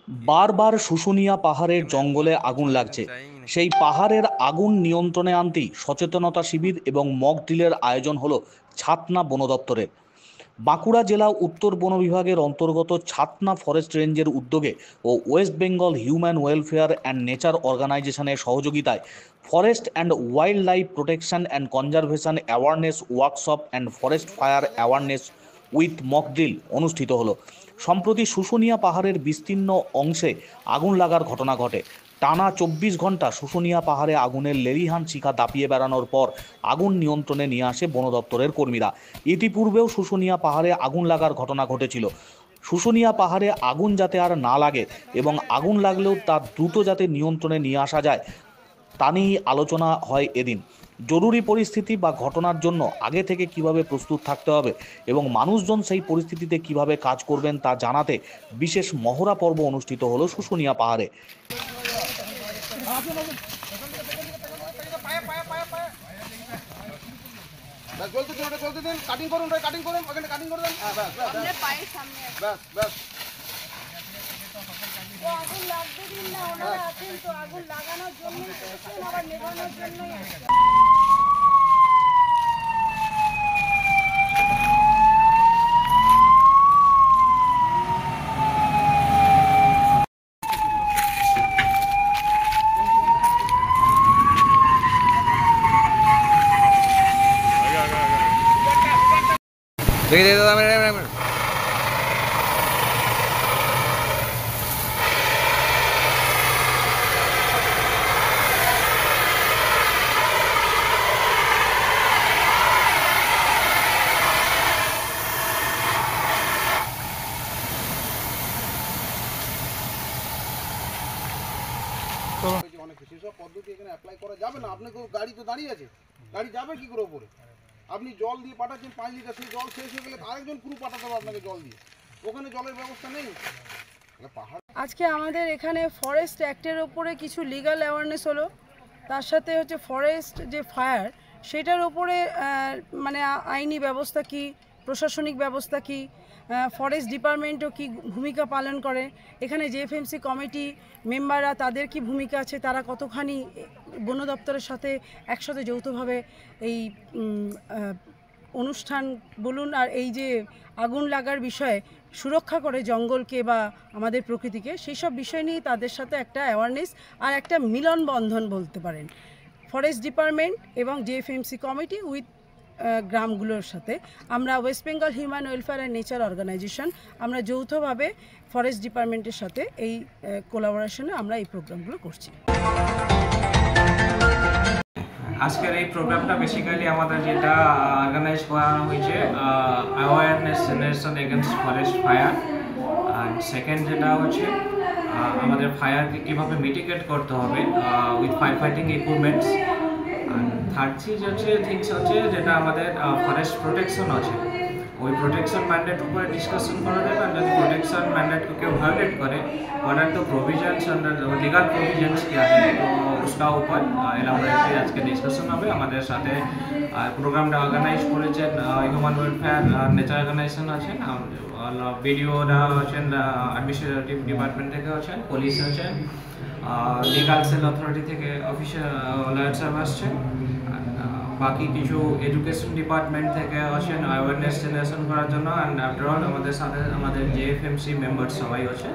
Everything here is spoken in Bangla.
বারবার শুশুনিয়া পাহাড়ের জঙ্গলে আগুন লাগছে। সেই পাহাড়ের আগুন নিয়ন্ত্রণে আনতেই সচেতনতা শিবির এবং মক ড্রিলের আয়োজন হলো ছাতনা বন দপ্তরের। বাঁকুড়া জেলা উত্তর বন বিভাগের অন্তর্গত ছাতনা ফরেস্ট রেঞ্জের উদ্যোগে ও West Bengal human welfare and nature অর্গানাইজেশনের সহযোগিতায় forest and wildlife protection and conservation awareness workshop and forest fire awareness with mock drill অনুষ্ঠিত হলো। সম্প্রতি শুশুনিয়া পাহাড়ের বিস্তীর্ণ অংশে আগুন লাগার ঘটনা ঘটে। টানা ২৪ ঘন্টা শুশুনিয়া পাহাড়ে আগুনের লেলিহান শিখা দাপিয়ে বেড়ানোর পর আগুন নিয়ন্ত্রণে নিয়ে আসে বন দপ্তরের কর্মীরা। ইতিপূর্বেও শুশুনিয়া পাহাড়ে আগুন লাগার ঘটনা ঘটেছিল। শুশুনিয়া পাহাড়ে আগুন যাতে আর না লাগে এবং আগুন লাগলেও তা দ্রুত যাতে নিয়ন্ত্রণে নিয়ে আসা যায় তা নিয়েই আলোচনা হয় এদিন। জরুরি পরিস্থিতি বা ঘটনার জন্য আগে থেকে কিভাবে প্রস্তুত থাকতে হবে এবং মানুষজন সেই পরিস্থিতিতে কিভাবে কাজ করবেন তা জানাতে বিশেষ মহড়া পর্ব অনুষ্ঠিত হলো শুশুনিয়া পাহাড়ে। কাটিং করুন, ওখানে কাটিং করে দেন। আগুন লাগবে দিন না, ওনারা আছেন তো আগুন লাগানোর জন্যই এসেছেন, আবার নেভানোর জন্যই আসেন। অনেক সেসব পদ্ধতি এখানে অ্যাপ্লাই করা যাবে না। আপনাকে গাড়ি তো দাঁড়িয়ে আছে, গাড়ি যাবে কি করে ওপরে? আপনি জল দিয়ে পাঠাচ্ছেন 5 লিটার, সেই জল শেষ হয়ে গেলে আরেকজন ক্রু পাঠাতে হবে আপনাকে জল দিয়ে। ওখানে জলের ব্যবস্থা নেই। পাহাড় আজকে আমাদের এখানে ফরেস্ট অ্যাক্টের ওপরে কিছু লিগ্যাল অ্যাওয়ারনেস হলো, তার সাথে হচ্ছে ফরেস্ট যে ফায়ার সেটার ওপরে মানে আইনি ব্যবস্থা কি, প্রশাসনিক ব্যবস্থা কি, ফরেস্ট ডিপার্টমেন্টও কি ভূমিকা পালন করে, এখানে জেএফএমসি কমিটি মেম্বাররা তাদের কি ভূমিকা আছে, তারা কতখানি বন দপ্তরের সাথে একসাথে যৌথভাবে এই অনুষ্ঠান বলুন আর এই যে আগুন লাগার বিষয়ে সুরক্ষা করে জঙ্গলকে বা আমাদের প্রকৃতিকে, সেই সব বিষয় নিয়ে তাদের সাথে একটা অ্যাওয়ারনেস আর একটা মিলনবন্ধন বলতে পারেন ফরেস্ট ডিপার্টমেন্ট এবং জেএফএমসি কমিটি উইথ গ্রামগুলোর সাথে। আমরা west Bengal human welfare and nature organisation আমরা যৌথভাবে ফরেস্ট ডিপার্টমেন্টের সাথে এই কোলাবোরেশনে আমরা এই প্রোগ্রামগুলো করছি। আজকের এই প্রোগ্রামটা বেসিক্যালি আমাদের যেটা অর্গানাইজ করা হয়েছে awareness generation against forest fire, আর সেকেন্ড যেটা হচ্ছে আমাদের ফায়ারকে কীভাবে মিটিগেট করতে হবে উইথ ফায়ার ফাইটিং ইকুইপমেন্টস, আর থার্ড থিংস হচ্ছে যেটা আমাদের ফরেস্ট প্রোটেকশন আছে, ওই प्रोटेक्शन मैंडेट ऊपर डिस्कशन करा जाए। यदि प्रोटेक्शन मैंडेट को क्यों वायोलेट करे, what are the provisions under legal provisions क्या है, तो उसका ऊपर एलाबोरेटली आज के डिस्कशन হবে। আমাদের সাথে প্রোগ্রামটা অর্গানাইজ করেছেন হিউম্যান ওয়েলফেয়ার নেচার অর্গানাইজেশন আছেন, বিডিওরা আছেন, অ্যাডমিনিস্ট্রেটিভ ডিপার্টমেন্ট থেকে আছেন, পুলিশ আছেন, লিগাল সেল অথরিটি থেকে অফিসার লয়ার সাহেব আসছেন, বাকি কিছু এডুকেশন ডিপার্টমেন্ট থেকে আসেন অ্যাওয়ারনেস জেনারেশন করার জন্য, অ্যান্ড আফটার অল আমাদের সাথে আমাদের জেএফএমসি মেম্বার সবাই আছে।